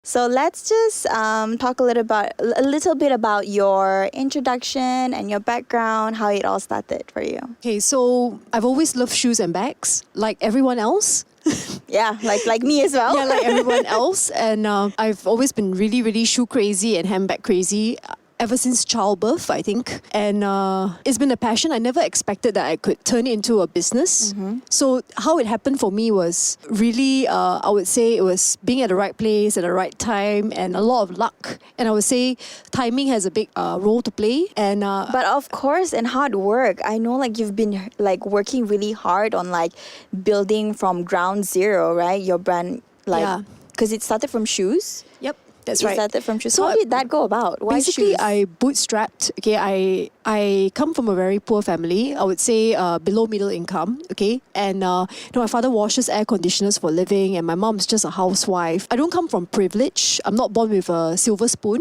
So let's just talk a little bit about your introduction and your background, how it all started for you. Okay, so I've always loved shoes and bags, like everyone else. Yeah, like me as well. Yeah, like everyone else. And I've always been really, really shoe crazy and handbag crazy. Ever since childbirth, I think. And it's been a passion. I never expected that I could turn it into a business. So how it happened for me was really, I would say it was being at the right place at the right time and a lot of luck. And I would say timing has a big role to play. And But of course, and hard work. I know like you've been like working really hard on like building from ground zero, right? Your brand, like, because it started from shoes. Yep. That's You right. started from shoes. So how did that go about? Why Basically, shoes? I bootstrapped. Okay, I come from a very poor family. I would say below middle income. Okay, and my father washes air conditioners for a living, and my mom's just a housewife. I don't come from privilege. I'm not born with a silver spoon.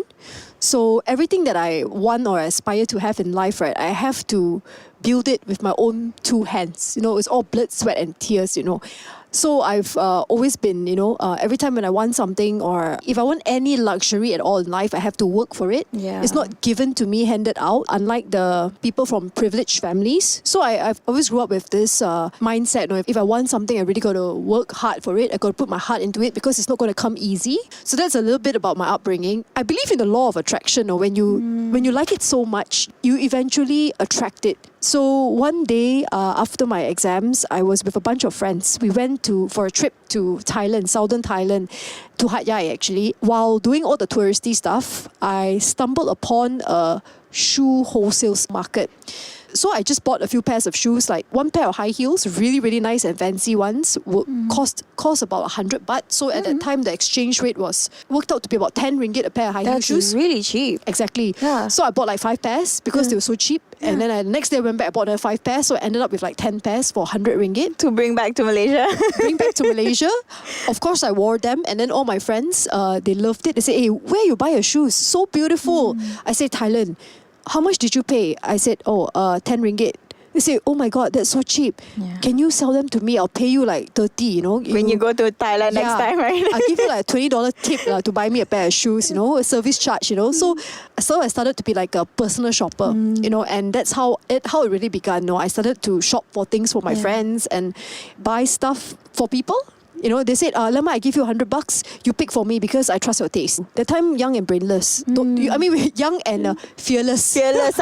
So everything that I want or aspire to have in life, right, I have to build it with my own two hands. It's all blood, sweat, and tears. So I've always been, every time when I want something or if I want any luxury at all in life, I have to work for it. Yeah. It's not given to me, handed out, unlike the people from privileged families. So I've always grew up with this mindset. If I want something, I really got to work hard for it. I got to put my heart into it because it's not going to come easy. So that's a little bit about my upbringing. I believe in the law of attraction. When you like it so much, you eventually attract it. So one day after my exams, I was with a bunch of friends. We went for a trip to Thailand, southern Thailand, to Hat Yai actually. While doing all the touristy stuff, I stumbled upon a shoe wholesale market. So I just bought a few pairs of shoes, like one pair of high heels, really, really nice and fancy ones, would cost about 100 baht. So at that time, the exchange rate worked out to be about 10 ringgit a pair of high heel shoes. That's really cheap. Exactly. Yeah. So I bought like 5 pairs because they were so cheap. And then the next day I went back, I bought another 5 pairs. So I ended up with like 10 pairs for 100 ringgit. To bring back to Malaysia. Bring back to Malaysia. Of course, I wore them. And then all my friends, they loved it. They say, hey, where you buy your shoes? So beautiful. I say, Thailand. How much did you pay? I said, 10 ringgit. They say, oh my God, that's so cheap. Yeah. Can you sell them to me? I'll pay you like 30, When you go to Thailand next time, right? I'll give you like a $20 tip to buy me a pair of shoes, a service charge, So I started to be like a personal shopper, and that's how it really began. I started to shop for things for my friends and buy stuff for people. They said, Lema, I give you $100. You pick for me because I trust your taste. That time, young and brainless. We're young and fearless. Fearless,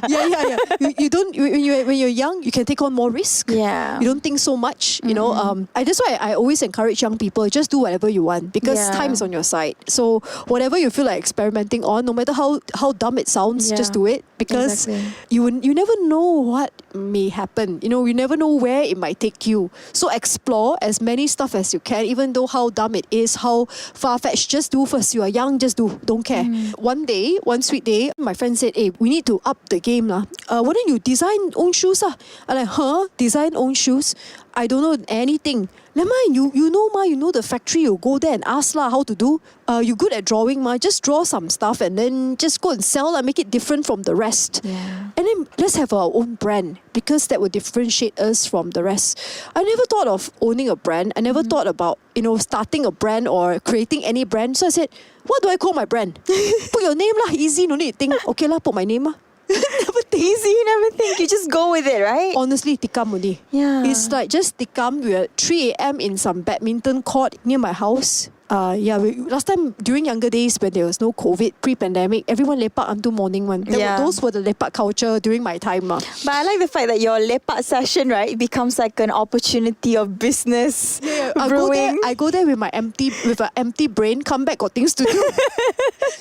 Yeah. You don't, when you're young, you can take on more risk. Yeah. You don't think so much, That's why I always encourage young people, just do whatever you want because time is on your side. So whatever you feel like experimenting on, no matter how dumb it sounds, just do it because you never know what may happen. You never know where it might take you. So explore as many stuff as you can, even though how dumb it is, how far-fetched. Just do first. You are young, just do. Don't care. One sweet day, my friend said, hey, we need to up the game. Why don't you design own shoes? I'm like, design own shoes? I don't know anything. Never mind, you know the factory, you go there and ask how to do. You good at drawing, just draw some stuff and then just go and sell, make it different from the rest. Yeah. And then let's have our own brand because that will differentiate us from the rest. I never thought of owning a brand. I never thought about, starting a brand or creating any brand. So I said, what do I call my brand? Put your name easy, no need to think, okay put my name Never easy, never think. You just go with it, right? Honestly, tikam only. Yeah. It's like just tikam. We're at 3 a.m. in some badminton court near my house. Last time during younger days when there was no COVID, pre-pandemic, everyone lepak until morning one. Those were the lepak culture during my time. But I like the fact that your lepak session, right, it becomes like an opportunity of business brewing. I go there with an empty brain, come back, got things to do.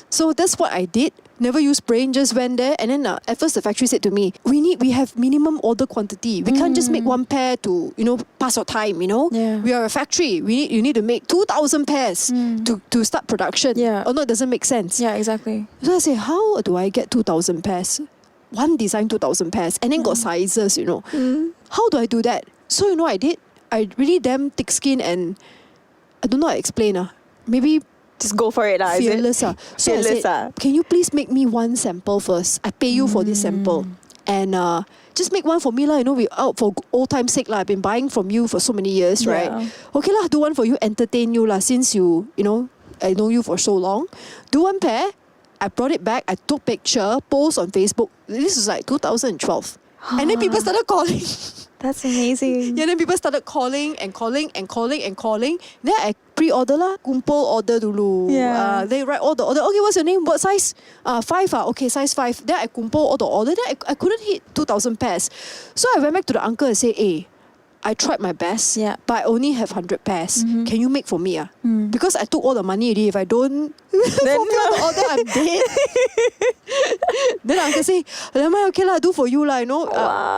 So that's what I did. Never used brain, just went there. And then at first the factory said to me, we have minimum order quantity. We can't just make one pair to, pass your time, Yeah. We are a factory. You need to make 2,000 pairs to start production. Yeah. Or no, it doesn't make sense. Yeah, exactly. So I say, how do I get 2,000 pairs? One design, 2,000 pairs. And then got sizes, How do I do that? So, I did. I really damn thick skin and I don't know how to explain. Maybe just go for it. Fearless. So Fearless. I said, can you please make me one sample first? I pay you for this sample. And just make one for me. We out for old time's sake. I've been buying from you for so many years, right? Okay, do one for you, entertain you since you I know you for so long. Do one pair. I brought it back. I took picture, post on Facebook. This was like 2012. And then people started calling. That's amazing. Yeah, then people started calling and calling and calling and calling. Then I pre-order lah, kumpul order dulu. Yeah. They write all the order. Okay, what's your name? What size? 5 Okay, size 5. Then I kumpul all the order. Then I couldn't hit 2,000 pairs. So I went back to the uncle and said, hey, I tried my best, but I only have 100 pairs. Can you make for me? Because I took all the money already. If I don't fulfill the order, I'm dead. Then uncle say, okay lah, do for you lah, you know.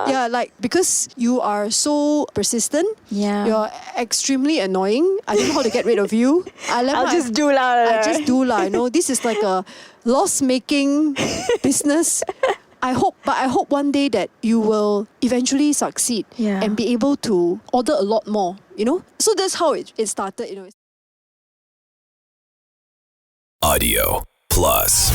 Yeah, like because you are so persistent. Yeah. You're extremely annoying. I don't know how to get rid of you. I'll just do lah. I just do lah. You know, this is like a loss-making business. I hope one day that you will eventually succeed and be able to order a lot more, you know? So that's how it started, you know. Audio Plus.